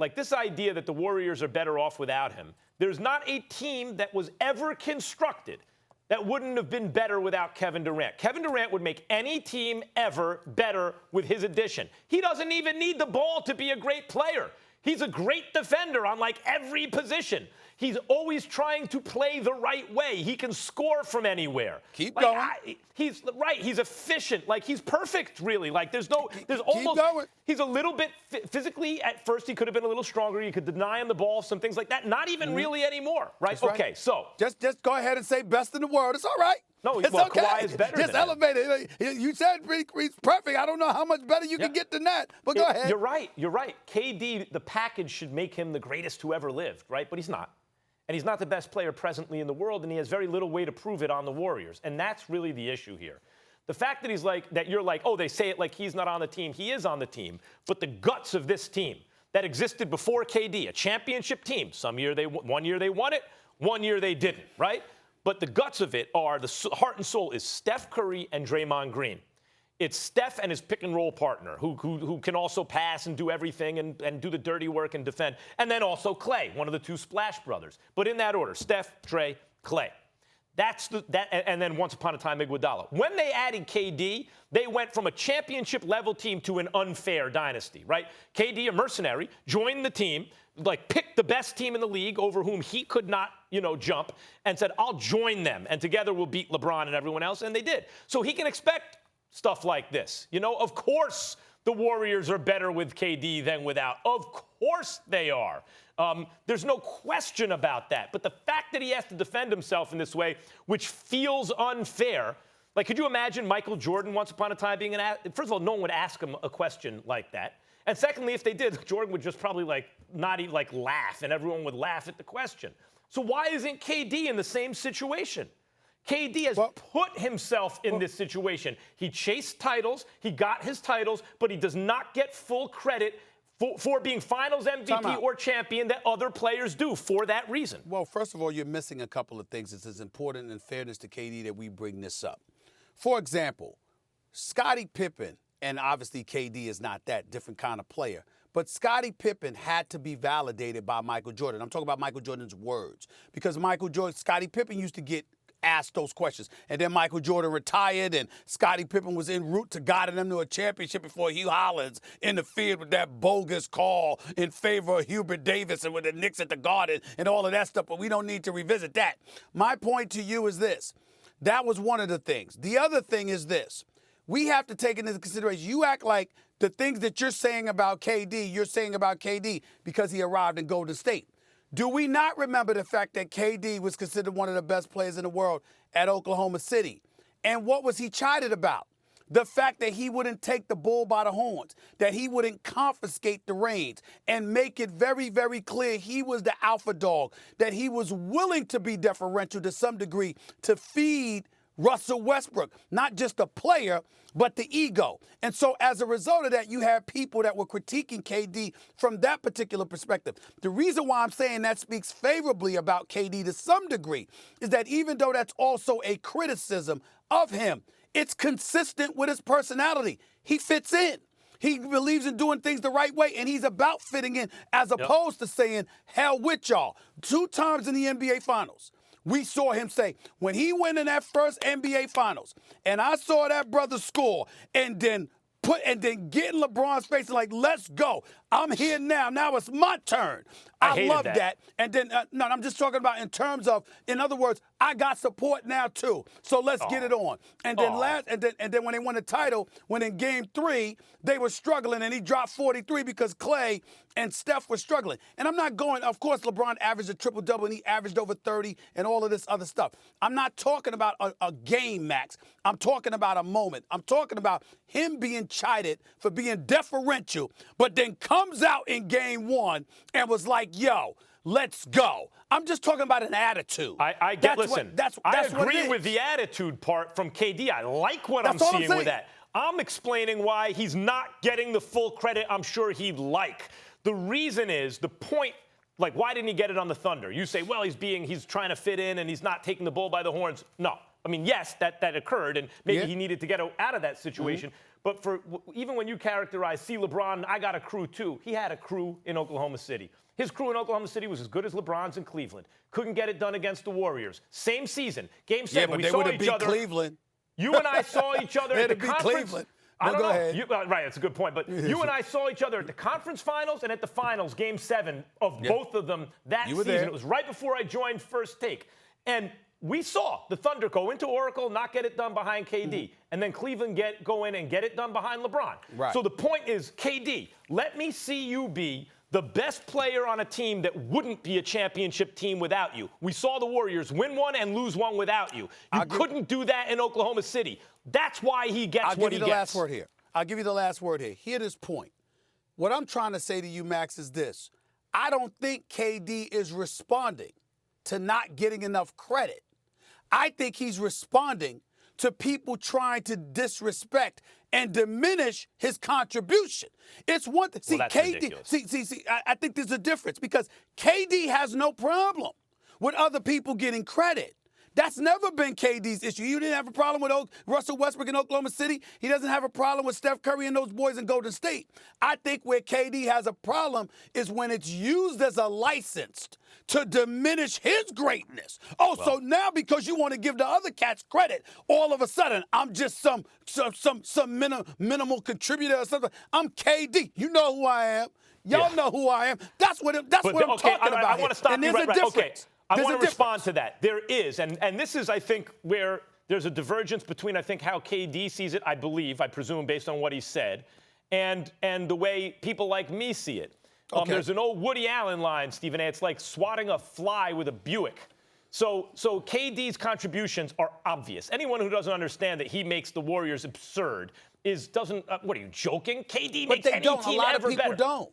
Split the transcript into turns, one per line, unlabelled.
Like this idea that the Warriors are better off without him. There's not a team that was ever constructed that wouldn't have been better without Kevin Durant. Kevin Durant would make any team ever better with his addition. He doesn't even need the ball to be a great player. He's a great defender on like every position. He's always trying to play the right way. He can score from anywhere.
Keep
like,
going.
He's right. He's efficient. Like he's perfect, really. Like there's almost.
Going.
He's a little bit physically. At first, he could have been a little stronger. You could deny him the ball, some things like that. Not even really anymore, right?
That's right.
Okay, so
just go ahead and say best in the world. It's all right.
No,
it's
well,
okay.
Kawhi is better
Just
than
elevate it. You said he's perfect. I don't know how much better you can get than that. But go ahead.
You're right. You're right. KD, the package should make him the greatest who ever lived, right? But he's not. And he's not the best player presently in the world, and he has very little way to prove it on the Warriors. And that's really the issue here. The fact that you're like, oh, they say it like he's not on the team. He is on the team. But the guts of this team that existed before KD, a championship team. One year they won it, one year they didn't, right? But the guts of it are, the heart and soul is Steph Curry and Draymond Green. It's Steph and his pick-and-roll partner who can also pass and do everything and do the dirty work and defend. And then also Clay, one of the two Splash brothers. But in that order, Steph, Dre, Clay. And then once upon a time, Iguodala. When they added KD, they went from a championship-level team to an unfair dynasty, right? KD, a mercenary, joined the team, like picked the best team in the league over whom he could not, jump, and said, I'll join them, and together we'll beat LeBron and everyone else, and they did. So he can expect stuff like this. Of course the Warriors are better with KD than without. Of course they are. There's no question about that. But the fact that he has to defend himself in this way, which feels unfair, like could you imagine Michael Jordan once upon a time being first of all, no one would ask him a question like that. And secondly, if they did, Jordan would just probably not even laugh, and everyone would laugh at the question. So why isn't KD in the same situation? KD has put himself in this situation. He chased titles. He got his titles, but he does not get full credit for being finals MVP or champion that other players do for that reason.
Well, first of all, you're missing a couple of things. It's important in fairness to KD that we bring this up. For example, Scottie Pippen, and obviously KD is not that different kind of player, but Scottie Pippen had to be validated by Michael Jordan. I'm talking about Michael Jordan's words, because Scottie Pippen used to get asked those questions. And then Michael Jordan retired, and Scottie Pippen was en route to guiding them to a championship before Hugh Hollins interfered with that bogus call in favor of Hubert Davis and with the Knicks at the Garden and all of that stuff, but we don't need to revisit that. My point to you is this. That was one of the things. The other thing is this. We have to take into consideration, you act like the things that you're saying about KD because he arrived in Golden State. Do we not remember the fact that KD was considered one of the best players in the world at Oklahoma City? And what was he chided about? The fact that he wouldn't take the bull by the horns, that he wouldn't confiscate the reins and make it very, very clear he was the alpha dog, that he was willing to be deferential to some degree to feed Russell Westbrook, not just a player, but the ego. And so as a result of that, you have people that were critiquing KD from that particular perspective. The reason why I'm saying that speaks favorably about KD to some degree is that even though that's also a criticism of him, it's consistent with his personality. He fits in. He believes in doing things the right way, and he's about fitting in as opposed to saying, hell with y'all. 2 times in the NBA Finals, we saw him say, when he went in that first NBA Finals, and I saw that brother score, and then get in LeBron's face and let's go. I'm here now. Now it's my turn. I love that. And then, no, I'm just talking about in terms of, in other words, I got support now too. So let's get it on. And then and then when they won the title, when in Game 3 they were struggling and he dropped 43 because Clay and Steph were struggling. And I'm not going. Of course, LeBron averaged a triple-double and he averaged over 30 and all of this other stuff. I'm not talking about a game, Max. I'm talking about a moment. I'm talking about him being chided for being deferential, but then comes out in Game 1 and was like, yo, let's go. I'm just talking about an attitude.
I agree with the attitude part from KD. I like what I'm seeing with that. I'm explaining why he's not getting the full credit I'm sure he'd like. The reason is the point, why didn't he get it on the Thunder? You say, well, he's trying to fit in and he's not taking the bull by the horns. No. I mean, yes, that occurred, and maybe he needed to get out of that situation. But even when you characterize, see LeBron, I got a crew too. He had a crew in Oklahoma City. His crew in Oklahoma City was as good as LeBron's in Cleveland. Couldn't get it done against the Warriors. Same season, Game 7.
Yeah, but
we
they
saw
would have
each
beat
other.
Cleveland.
You and I saw each other at the conference.
Cleveland. No,
I don't
go
know.
ahead.
Right, it's a good point. But you and I saw each other at the conference finals and at the finals, Game 7 of both of them that
You were
season.
there.
It was right before I joined First Take. And we saw the Thunder go into Oracle, not get it done behind KD, and then Cleveland go in and get it done behind LeBron.
Right.
So the point is, KD, let me see you be the best player on a team that wouldn't be a championship team without you. We saw the Warriors win one and lose one without you. You couldn't do that in Oklahoma City. That's why he gets what he gets.
I'll give you the last word here. I'll give you the last word here. Hear this point. What I'm trying to say to you, Max, is this. I don't think KD is responding to not getting enough credit. I think he's responding to people trying to disrespect and diminish his contribution. It's one thing. See,
Well, that's
KD.
ridiculous.
See. I think there's a difference because KD has no problem with other people getting credit. That's never been KD's issue. You didn't have a problem with Russell Westbrook in Oklahoma City. He doesn't have a problem with Steph Curry and those boys in Golden State. I think where KD has a problem is when it's used as a license to diminish his greatness. So now because you want to give the other cats credit, all of a sudden I'm just some minimal contributor or something. I'm KD. You know who I am. Y'all know who I am. That's what I'm talking about.
I want to stop
and
you
there's
right,
a difference.
Okay. I want to respond
difference.
to that. There is, and this is, I think, where there's a divergence between, I think, how KD sees it, I presume, based on what he said, and the way people like me see it. There's an old Woody Allen line, Stephen A. It's like swatting a fly with a Buick. So KD's contributions are obvious. Anyone who doesn't understand that he makes the Warriors absurd what are you, joking? KD makes any team ever better.
But a lot of people don't.